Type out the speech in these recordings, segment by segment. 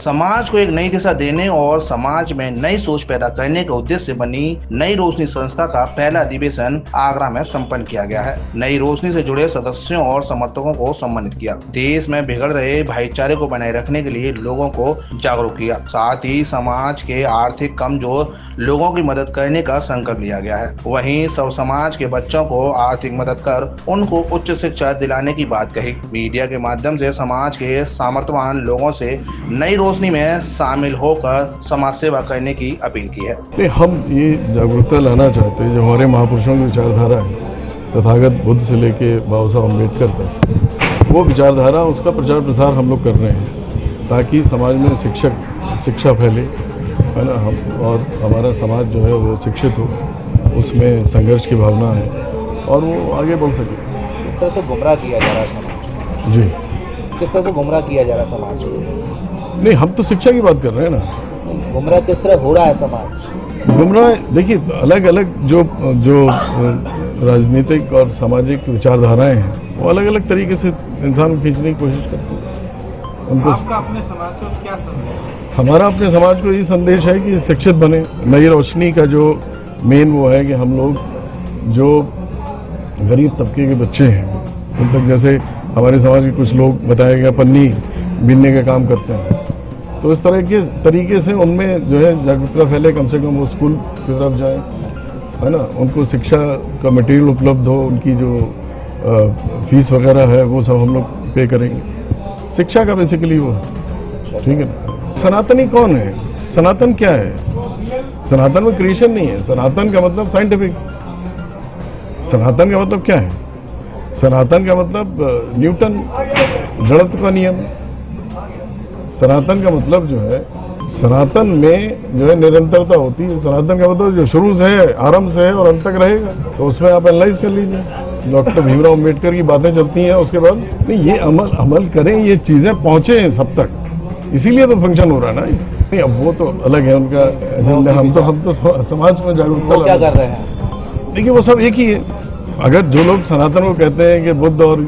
समाज को एक नई दिशा देने और समाज में नई सोच पैदा करने के उद्देश्य से बनी नई रोशनी संस्था का पहला अधिवेशन आगरा में संपन्न किया गया है। नई रोशनी से जुड़े सदस्यों और समर्थकों को सम्मानित किया। देश में बिगड़ रहे भाईचारे को बनाए रखने के लिए लोगों को जागरूक किया। साथ ही समाज के आर्थिक कमजोर लोगों की मदद करने का संकल्प लिया गया है। वहीं सब समाज के बच्चों को आर्थिक मदद कर उनको उच्च शिक्षा दिलाने की बात कही। मीडिया के माध्यम से समाज के सामर्थ्यवान लोगों से नई रोशनी में शामिल होकर समाज सेवा करने की अपील की है। हम ये जागरूकता लाना चाहते हैं, जो हमारे महापुरुषों की विचारधारा है, तथागत बुद्ध से लेके बाबा साहब अम्बेडकर तक, वो विचारधारा उसका प्रचार प्रसार हम लोग कर रहे हैं ताकि समाज में शिक्षा फैले, है ना। हम और हमारा समाज जो है वो शिक्षित हो, उसमें संघर्ष की भावना है और वो आगे बढ़ सके। किस तरह से गुमराह किया जा रहा है समाज? जी, किस तरह से गुमराह किया जा रहा है समाज? नहीं, हम तो शिक्षा की बात कर रहे हैं ना। गुमराह किस तरह हो रहा है समाज? गुमराह देखिए, अलग अलग जो राजनीतिक और सामाजिक विचारधाराएं हैं वो अलग अलग तरीके से इंसान को खींचने की कोशिश करते हैं। आपका अपने समाज को क्या संदेश? हमारा अपने समाज को ये संदेश है कि शिक्षित बने। नई रोशनी का जो मेन वो है कि हम लोग जो गरीब तबके के बच्चे हैं उन तक, जैसे हमारे समाज के कुछ लोग बताया गया पन्नी बीनने का काम करते हैं, तो इस तरह के तरीके से उनमें जो है जागरूकता फैले, कम से कम वो स्कूल की तरफ जाए, है ना। उनको शिक्षा का मटेरियल उपलब्ध हो, उनकी जो फीस वगैरह है वो सब हम लोग पे करेंगे। शिक्षा का बेसिकली वो है, ठीक है ना। सनातनी कौन है? सनातन क्या है? सनातन में क्रिएशन नहीं है। सनातन का मतलब साइंटिफिक। सनातन का मतलब क्या है? सनातन का मतलब न्यूटन, जड़त्व का नियम। सनातन का मतलब जो है, सनातन में जो है निरंतरता होती है। सनातन का मतलब जो शुरू से है, आरंभ से है और अंत तक रहेगा। तो उसमें आप एनालाइज कर लीजिए। डॉक्टर भीमराव अम्बेडकर की बातें चलती हैं, उसके बाद नहीं, ये अमल करें, ये चीजें पहुंचे हैं सब तक, इसीलिए तो फंक्शन हो रहा है ना। नहीं, अब वो तो अलग है उनका एजेंडा। हम तो समाज में जागरूकता क्या कर रहे हैं? देखिए, वो सब एक ही है। अगर जो लोग सनातन को कहते हैं कि बुद्ध और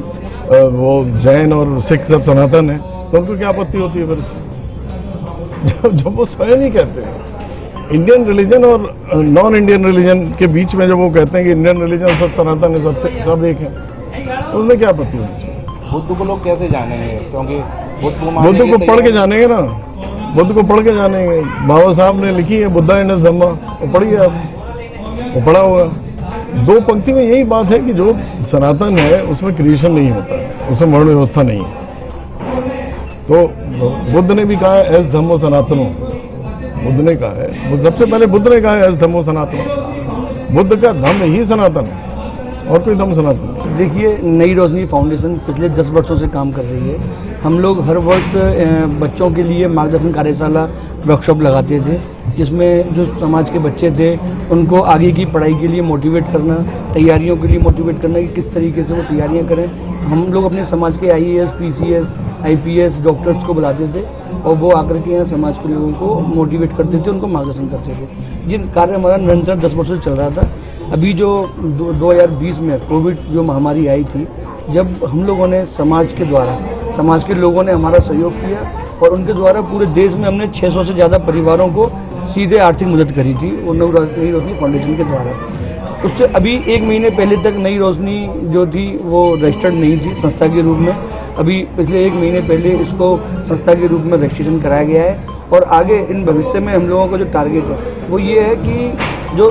वो जैन और सिख सब सनातन है, तो उनको क्या आपत्ति होती है फिर इससे? जब वो स्वयं ही कहते हैं इंडियन रिलीजन और नॉन इंडियन रिलीजन के बीच में, जब वो कहते हैं कि इंडियन रिलीजन सब सनातन है, सब एक है, तो उनमें क्या आपत्ति होनी चाहिए? बुद्ध को लोग कैसे जानेंगे? क्योंकि बुद्ध को पढ़ के जानेंगे ना। बुद्ध को पढ़ के जानेंगे। बाबा साहब ने लिखी है बुद्धा इन धम्मा, वो पढ़िए आप, वो पढ़ा होगा। दो पंक्ति में यही बात है कि जो सनातन है उसमें क्रिएशन नहीं होता है, उसमें वर्ण व्यवस्था नहीं है। तो बुद्ध ने भी कहा है एस धम्मो सनातनो। बुद्ध ने कहा है, सबसे पहले बुद्ध ने कहा है एस धम्मो सनातनो। बुद्ध का धम्म ही सनातन है और कोई धम्म सनातन। देखिए, नई रोशनी फाउंडेशन पिछले 10 वर्षों से काम कर रही है। हम लोग हर वर्ष बच्चों के लिए मार्गदर्शन कार्यशाला वर्कशॉप लगाते थे, जिसमें जो समाज के बच्चे थे उनको आगे की पढ़ाई के लिए मोटिवेट करना, तैयारियों के लिए मोटिवेट करना कि किस तरीके से वो तैयारियां करें। हम लोग अपने समाज के IAS, PCS, IPS डॉक्टर्स को बुलाते थे और वो आकर के यहाँ समाज के लोगों को मोटिवेट करते थे, उनको मार्गदर्शन करते थे। ये कार्य हमारा निरंतर 10 वर्षों से चल रहा था। अभी जो 2020 में कोविड जो महामारी आई थी, जब हम लोगों ने समाज के लोगों ने हमारा सहयोग किया और उनके द्वारा पूरे देश में हमने 600 से ज़्यादा परिवारों को सीधे आर्थिक मदद करी थी, वो नई रोशनी फाउंडेशन के द्वारा। उससे अभी 1 महीने पहले तक नई रोशनी जो थी वो रजिस्टर्ड नहीं थी संस्था के रूप में। अभी पिछले 1 महीने पहले इसको संस्था के रूप में रजिस्ट्रेशन कराया गया है और आगे इन भविष्य में हम लोगों का जो टारगेट है वो ये है कि जो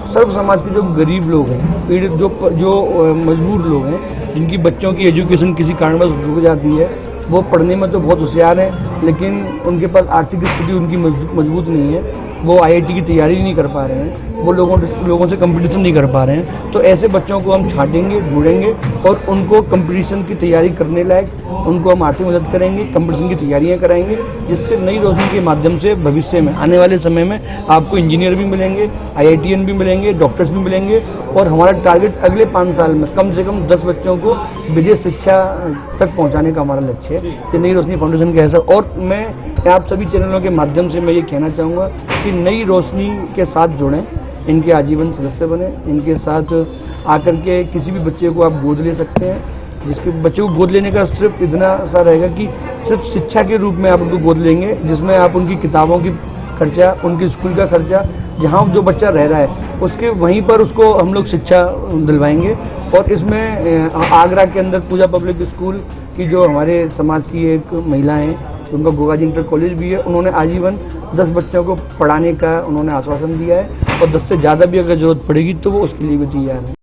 सर्व समाज के जो गरीब लोग हैं, पीड़ित जो मजबूर लोग हैं, जिनकी बच्चों की एजुकेशन किसी कारणवश रुक जाती है, वो पढ़ने में तो बहुत होशियार हैं लेकिन उनके पास आर्थिक स्थिति उनकी मजबूत नहीं है, वो IIT की तैयारी नहीं कर पा रहे हैं, वो लोगों से कंपटीशन नहीं कर पा रहे हैं। तो ऐसे बच्चों को हम छांटेंगे, ढूंढेंगे और उनको कंपटीशन की तैयारी करने लायक उनको हम आर्थिक मदद करेंगे, कंपटीशन की तैयारियां कराएंगे, जिससे नई रोशनी के माध्यम से भविष्य में आने वाले समय में आपको इंजीनियर भी मिलेंगे, IITian भी मिलेंगे, डॉक्टर्स भी मिलेंगे और हमारा टारगेट अगले 5 साल में कम से कम 10 बच्चों को विदेश शिक्षा तक पहुंचाने का हमारा लक्ष्य है। नई रोशनी फाउंडेशन का ऐसा, और मैं आप सभी चैनलों के माध्यम से मैं ये कहना चाहूँगा कि नई रोशनी के साथ जुड़ें, इनके आजीवन सदस्य बने, इनके साथ आकर के किसी भी बच्चे को आप गोद ले सकते हैं। जिसके बच्चे को गोद लेने का सिर्फ इतना सा रहेगा कि सिर्फ शिक्षा के रूप में आप उनको गोद लेंगे, जिसमें आप उनकी किताबों की खर्चा, उनके स्कूल का खर्चा, जहां जो बच्चा रह रहा है उसके वहीं पर उसको हम लोग शिक्षा दिलवाएंगे। और इसमें आगरा के अंदर पूजा पब्लिक स्कूल की जो हमारे समाज की एक महिला हैं, उनका गोगाजी इंटर कॉलेज भी है, उन्होंने आजीवन 10 बच्चों को पढ़ाने का उन्होंने आश्वासन दिया है और 10 से ज़्यादा भी अगर जरूरत पड़ेगी तो वो उसके लिए भी तैयार है।